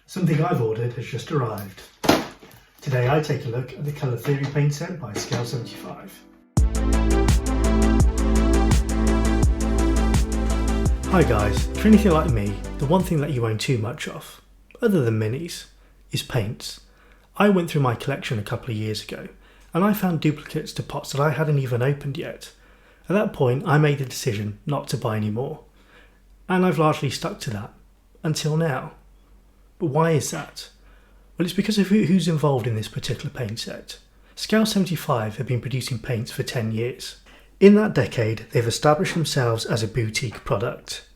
Something I've ordered has just arrived. Today I take a look at the Colour Theory paint set by Scale 75. Hi guys, if you're anything like me, the one thing that you own too much of, other than minis, is paints. I went through my collection a couple of years ago and I found duplicates to pots that I hadn't even opened yet. At that point I made the decision not to buy any more, and I've largely stuck to that until now. But why is that? Well, it's because of who's involved in this particular paint set. Scale 75 have been producing paints for 10 years. In that decade, they've established themselves as a boutique product.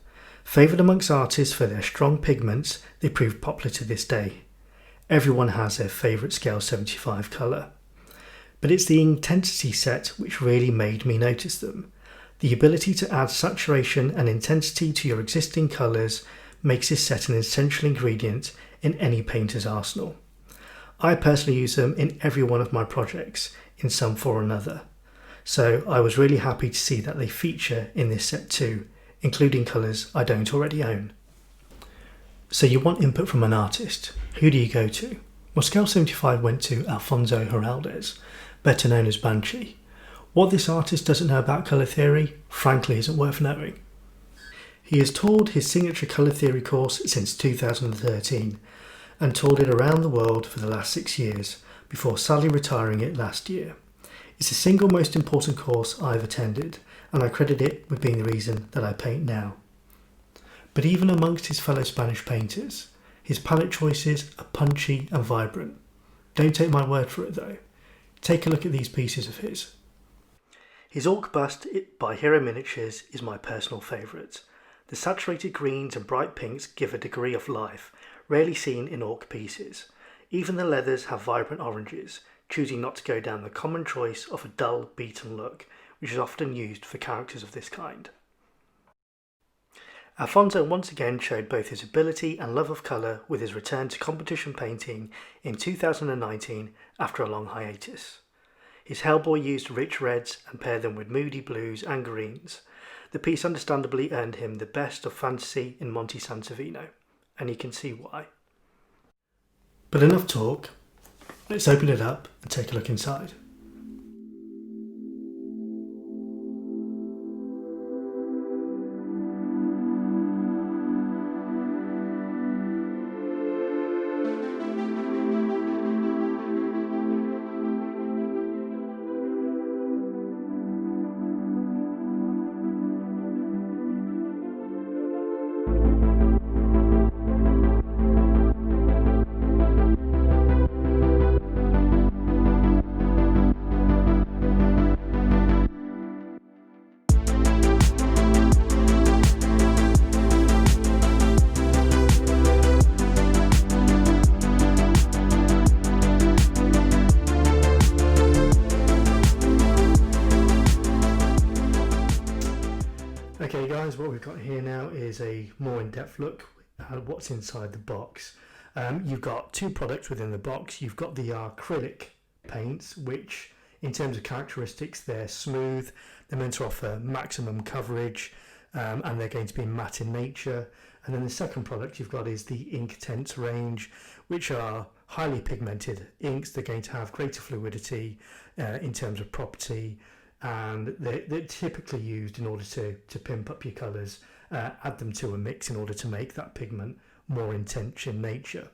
Favoured amongst artists for their strong pigments, they prove popular to this day. Everyone has their favourite Scale 75 colour. But it's the intensity set which really made me notice them. The ability to add saturation and intensity to your existing colours makes this set an essential ingredient in any painter's arsenal. I personally use them in every one of my projects in some form or another, so I was really happy to see that they feature in this set too, including colours I don't already own. So you want input from an artist. Who do you go to? Well, Scale 75 went to Alfonso Giraldes, better known as Banshee. What this artist doesn't know about colour theory, frankly, isn't worth knowing. He has toured his signature colour theory course since 2013 and toured it around the world for the last 6 years before sadly retiring it last year. It's the single most important course I've attended, and I credit it with being the reason that I paint now. But even amongst his fellow Spanish painters, his palette choices are punchy and vibrant. Don't take my word for it though. Take a look at these pieces of his. His Orc bust by Hero Miniatures is my personal favourite. The saturated greens and bright pinks give a degree of life, rarely seen in Orc pieces. Even the leathers have vibrant oranges, choosing not to go down the common choice of a dull, beaten look, which is often used for characters of this kind. Alfonso once again showed both his ability and love of colour with his return to competition painting in 2019 after a long hiatus. His Hellboy used rich reds and paired them with moody blues and greens. The piece understandably earned him the best of fantasy in Monte Sansovino, and you can see why. But enough talk, let's open it up and take a look inside. Okay guys, what we've got here now is a more in-depth look at what's inside the box. You've got two products within the box. You've got the acrylic paints, which in terms of characteristics they're smooth, they're meant to offer maximum coverage, and they're going to be matte in nature. And then the second product you've got is the Inktense range, which are highly pigmented inks. They're going to have greater fluidity in terms of property, and they're typically used in order to pimp up your colours, add them to a mix in order to make that pigment more intense in nature.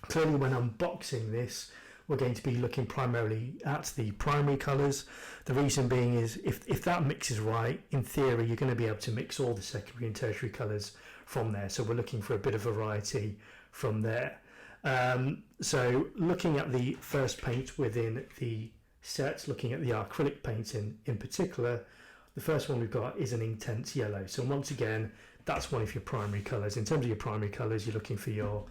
Clearly when unboxing this, we're going to be looking primarily at the primary colours. The reason being is if that mix is right, in theory you're going to be able to mix all the secondary and tertiary colours from there, so we're looking for a bit of variety from there. So looking at the first paint within the set, looking at the acrylic paints in particular, the first one we've got is an Inktense yellow. So once again, that's one of your primary colours. In terms of your primary colours, you're looking for your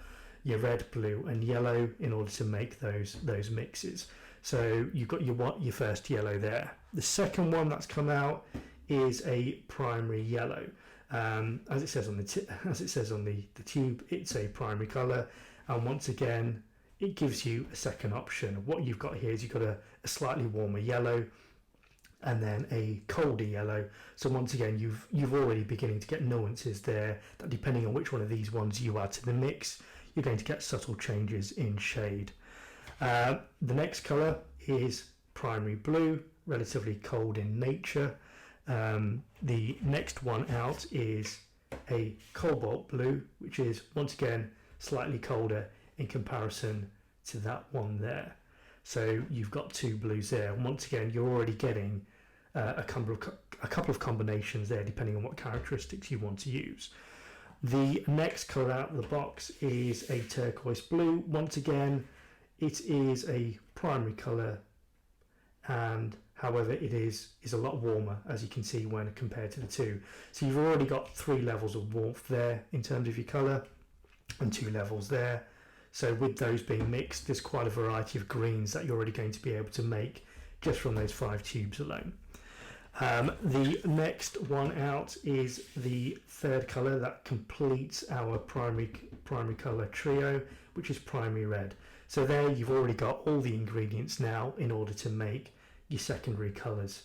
red, blue and yellow in order to make those mixes. So you've got your first yellow there. The second one that's come out is a primary yellow. As it says on the tube, it's a primary colour, and once again it gives you a second option. What you've got here is you've got a slightly warmer yellow and then a colder yellow. So once again, you've already beginning to get nuances there that depending on which one of these ones you add to the mix, you're going to get subtle changes in shade. The next colour is primary blue, relatively cold in nature. The next one out is a cobalt blue, which is once again slightly colder in comparison to that one there. So you've got two blues there. Once again, you're already getting a couple of combinations there, depending on what characteristics you want to use. The next colour out of the box is a turquoise blue. Once again, it is a primary colour, and however it is a lot warmer, as you can see when compared to the two. So you've already got 3 levels of warmth there in terms of your colour, and 2 levels there. So with those being mixed, there's quite a variety of greens that you're already going to be able to make just from those 5 tubes alone. The next one out is the third colour that completes our primary colour trio, which is primary red. So there you've already got all the ingredients now in order to make your secondary colours.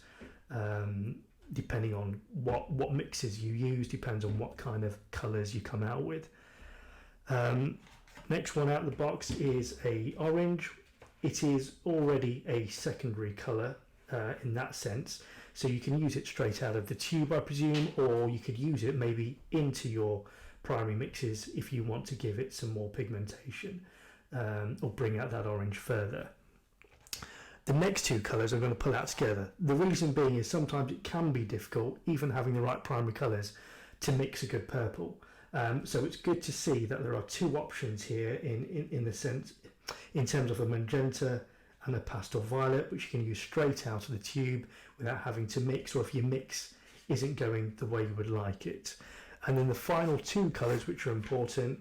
Depending on what mixes you use, depends on what kind of colours you come out with. Next one out of the box is a orange. It is already a secondary colour in that sense, so you can use it straight out of the tube, I presume, or you could use it maybe into your primary mixes if you want to give it some more pigmentation or bring out that orange further. The next 2 colours I'm going to pull out together. The reason being is sometimes it can be difficult, even having the right primary colours, to mix a good purple. So it's good to see that there are 2 options here in the sense, in terms of a magenta and a pastel violet, which you can use straight out of the tube without having to mix, or if your mix isn't going the way you would like it. And then the final 2 colours which are important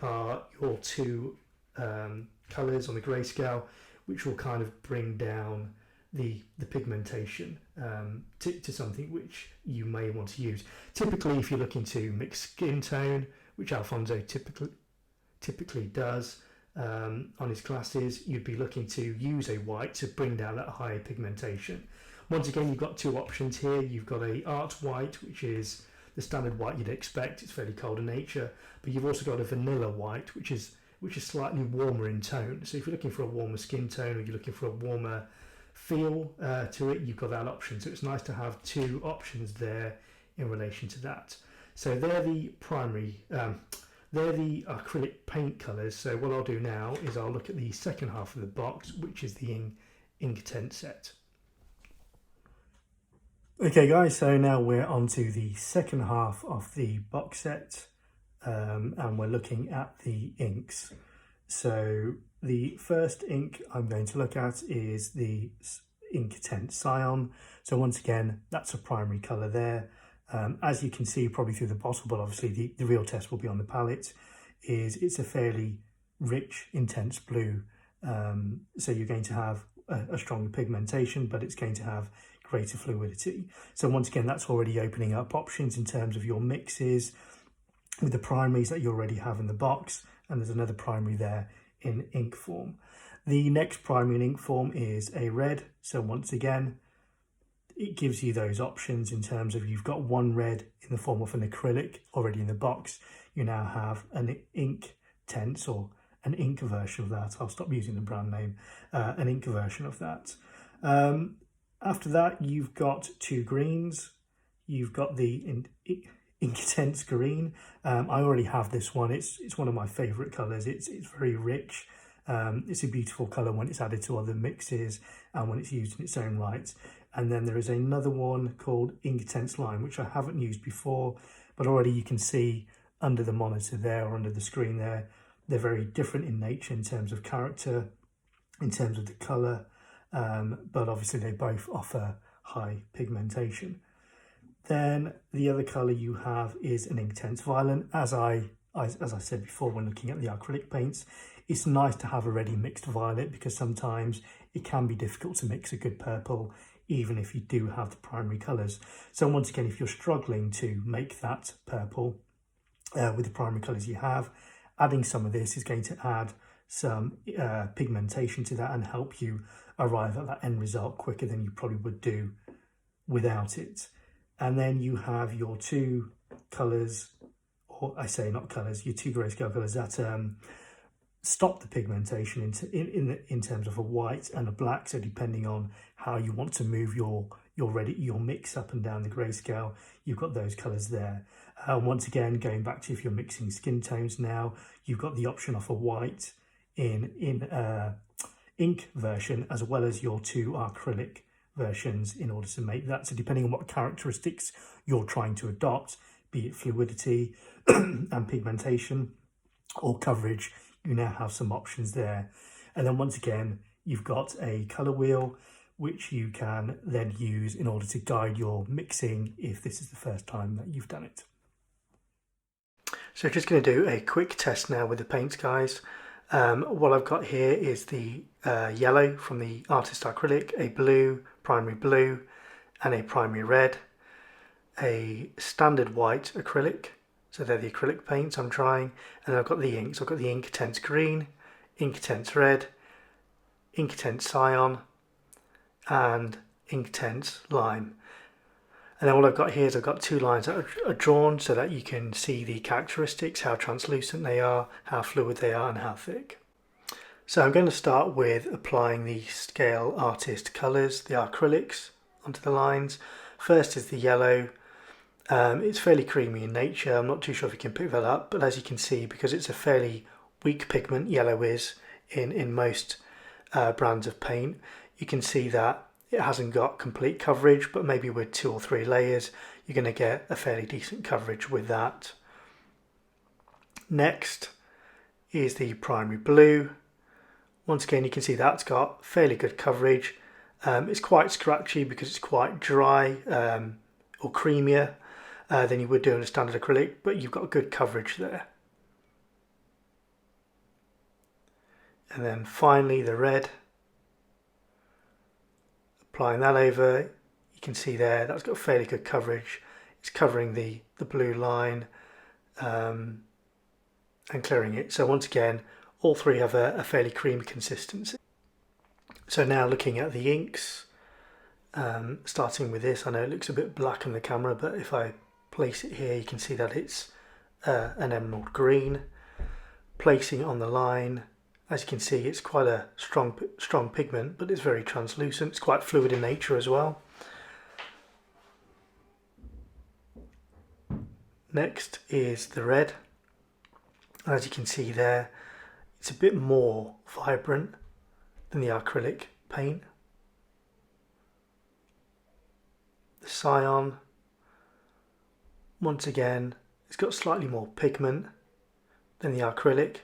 are your 2 colours on the grayscale, which will kind of bring down the pigmentation to something which you may want to use. Typically, if you're looking to mix skin tone, which Alfonso typically does on his classes, you'd be looking to use a white to bring down that higher pigmentation. Once again, you've got 2 options here. You've got a art white, which is the standard white you'd expect. It's fairly cold in nature, but you've also got a vanilla white, which is slightly warmer in tone. So if you're looking for a warmer skin tone, or you're looking for a warmer feel to it, you've got that option. So it's nice to have 2 options there in relation to that. So they're the primary, they're the acrylic paint colours. So what I'll do now is I'll look at the second half of the box, which is the Inktent set. Okay guys, so now we're on to the second half of the box set, and we're looking at the inks. So the first ink I'm going to look at is the Inktent Cyan. So once again, that's a primary colour there. As you can see probably through the bottle, but obviously the real test will be on the palette, it's a fairly rich, intense blue. So you're going to have a stronger pigmentation, but it's going to have greater fluidity. So once again, that's already opening up options in terms of your mixes with the primaries that you already have in the box, and there's another primary there in ink form. The next primary in ink form is a red. So once again, it gives you those options in terms of you've got one red in the form of an acrylic already in the box. You now have an Inktent, or an ink version of that. I'll stop using the brand name. An ink version of that. After that, you've got 2 greens. You've got the Inktent green. I already have this one. It's one of my favourite colours. It's very rich. It's a beautiful colour when it's added to other mixes and when it's used in its own right. And then there is another one called Inktent Lime, which I haven't used before, but already you can see under the monitor there, or under the screen there, they're very different in nature in terms of character, in terms of the colour, but obviously they both offer high pigmentation. Then the other colour you have is an Inktent Violet. As I said before when looking at the acrylic paints, it's nice to have a ready mixed violet, because sometimes it can be difficult to mix a good purple even if you do have the primary colours. So once again, if you're struggling to make that purple with the primary colours you have, adding some of this is going to add some pigmentation to that and help you arrive at that end result quicker than you probably would do without it. And then you have your 2 colours, or I say not colours, your two grayscale colours that stop the pigmentation in terms of a white and a black. So depending on how you want to move your mix up and down the grayscale, you've got those colours there. Once again, going back to if you're mixing skin tones now, you've got the option of a white in ink version as well as your two acrylic versions in order to make that. So depending on what characteristics you're trying to adopt, be it fluidity and pigmentation or coverage, you now have some options there. And then once again, you've got a color wheel which you can then use in order to guide your mixing if this is the first time that you've done it. So just going to do a quick test now with the paints, guys. What I've got here is the yellow from the Artist Acrylic, a primary blue and a primary red, a standard white acrylic, so they're the acrylic paints I'm trying, and I've got the inks. I've got the Inktense green, Inktense red, Inktense cyan and Inktense lime. And then what I've got here is I've got two lines that are drawn so that you can see the characteristics, how translucent they are, how fluid they are and how thick. So I'm going to start with applying the Scale Artist colours, the acrylics, onto the lines. First is the yellow. It's fairly creamy in nature. I'm not too sure if you can pick that up, but as you can see, because it's a fairly weak pigment, yellow is, in most brands of paint, you can see that it hasn't got complete coverage, but maybe with 2 or 3 layers, you're going to get a fairly decent coverage with that. Next is the primary blue. Once again, you can see that's got fairly good coverage. It's quite scratchy because it's quite dry or creamier than you would do in a standard acrylic, but you've got good coverage there. And then finally the red. Applying that over, you can see there that's got fairly good coverage. It's covering the blue line and clearing it. So once again, all three have a fairly creamy consistency. So now looking at the inks, starting with this, I know it looks a bit black on the camera, but if I place it here, you can see that it's an emerald green. Placing it on the line, as you can see, it's quite a strong pigment, but it's very translucent. It's quite fluid in nature as well. Next is the red. As you can see there, it's a bit more vibrant than the acrylic paint. The cyan, once again, it's got slightly more pigment than the acrylic.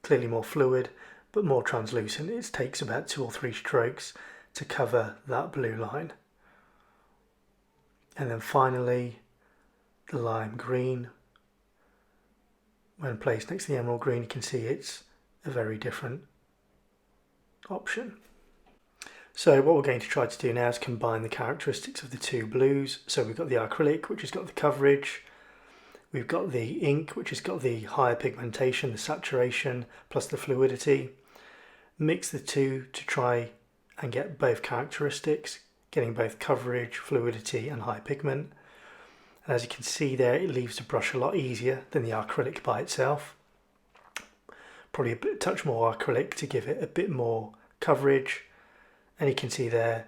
Clearly more fluid, but more translucent. It takes about 2 or 3 strokes to cover that blue line. And then finally, the lime green. When placed next to the emerald green, you can see it's a very different option. So what we're going to try to do now is combine the characteristics of the two blues. So we've got the acrylic, which has got the coverage. We've got the ink, which has got the higher pigmentation, the saturation, plus the fluidity. Mix the two to try and get both characteristics, getting both coverage, fluidity and high pigment. And as you can see there, it leaves the brush a lot easier than the acrylic by itself. Probably a touch more acrylic to give it a bit more coverage. And you can see there,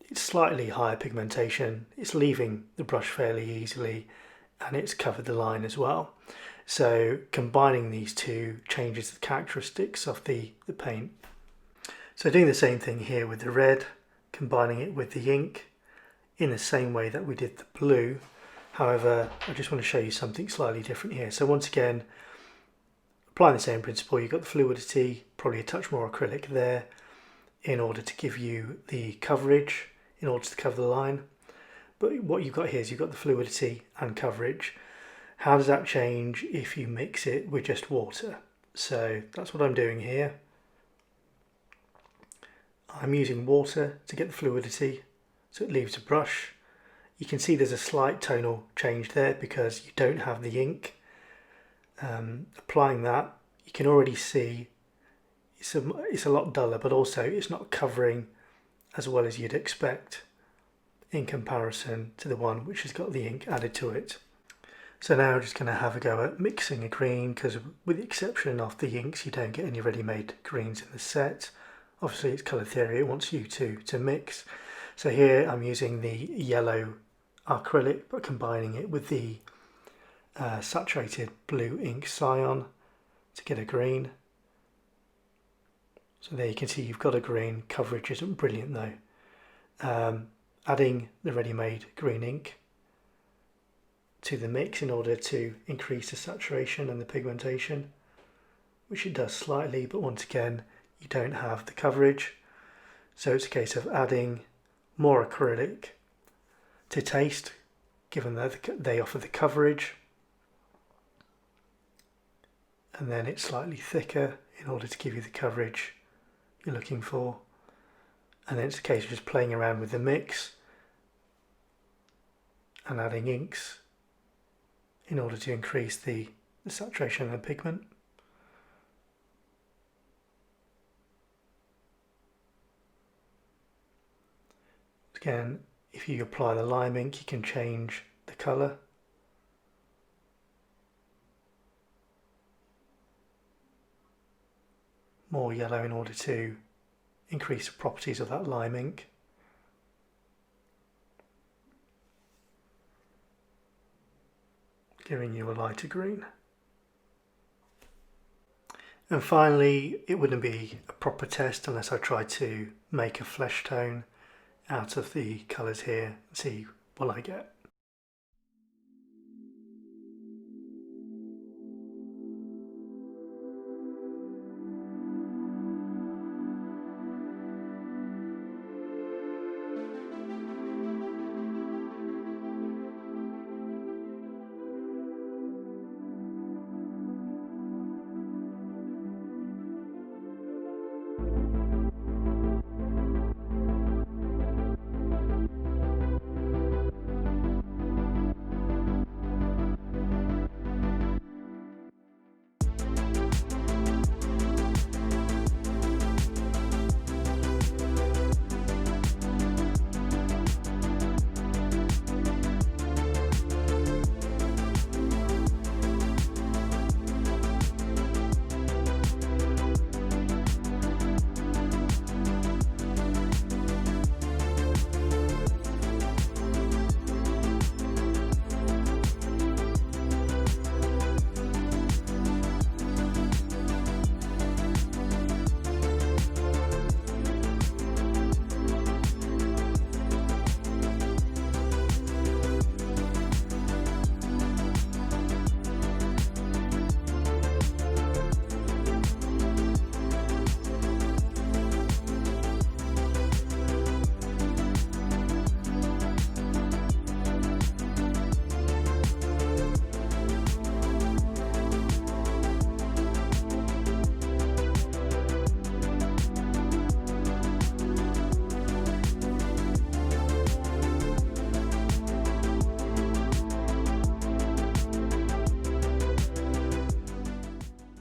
it's slightly higher pigmentation. It's leaving the brush fairly easily, and it's covered the line as well. So combining these two changes the characteristics of the paint. So doing the same thing here with the red, combining it with the ink in the same way that we did the blue. However, I just want to show you something slightly different here. So once again, applying the same principle, you've got the fluidity, probably a touch more acrylic there in order to give you the coverage, in order to cover the line. But what you've got here is you've got the fluidity and coverage. How does that change if you mix it with just water? So that's what I'm doing here. I'm using water to get the fluidity, so it leaves a brush. You can see there's a slight tonal change there because you don't have the ink. Applying that, you can already see it's a lot duller, but also it's not covering as well as you'd expect in comparison to the one which has got the ink added to it. So now I'm just going to have a go at mixing a green, because with the exception of the inks, you don't get any ready-made greens in the set. Obviously it's colour theory, it wants you to mix. So here I'm using the yellow acrylic, but combining it with the saturated blue ink cyan to get a green. So there you can see you've got a green. Coverage isn't brilliant though. Adding the ready-made green ink to the mix in order to increase the saturation and the pigmentation, which it does slightly, but once again you don't have the coverage, so it's a case of adding more acrylic to taste, given that they offer the coverage, and then it's slightly thicker in order to give you the coverage you're looking for, and then it's a case of just playing around with the mix and adding inks in order to increase the saturation of the pigment. Again, if you apply the lime ink, you can change the colour. More yellow in order to increase the properties of that lime ink. Giving you a lighter green. And finally, it wouldn't be a proper test unless I tried to make a flesh tone out of the colours here and see what I get.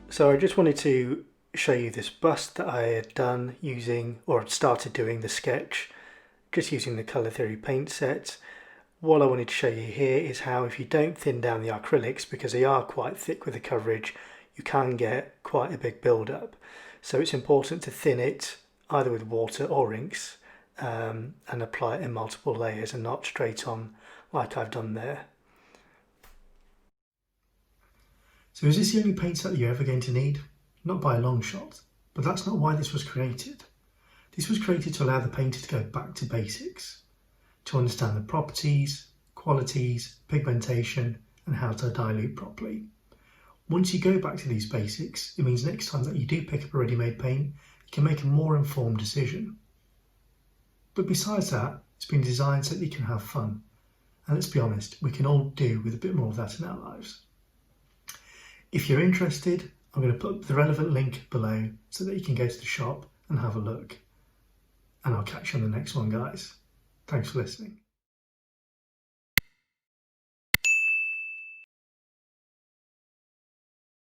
So I just wanted to show you this bust that I had done using, or had started doing the sketch, just using the colour theory paint set. What I wanted to show you here is how, if you don't thin down the acrylics, because they are quite thick with the coverage, you can get quite a big build up. So it's important to thin it either with water or inks and apply it in multiple layers and not straight on like I've done there. So is this the only paint set that you're ever going to need? Not by a long shot, but that's not why this was created. This was created to allow the painter to go back to basics, to understand the properties, qualities, pigmentation, and how to dilute properly. Once you go back to these basics, it means next time that you do pick up a ready-made paint, you can make a more informed decision. But besides that, it's been designed so that you can have fun. And let's be honest, we can all do with a bit more of that in our lives. If you're interested, I'm going to put the relevant link below so that you can go to the shop and have a look. And I'll catch you on the next one, guys. Thanks for listening.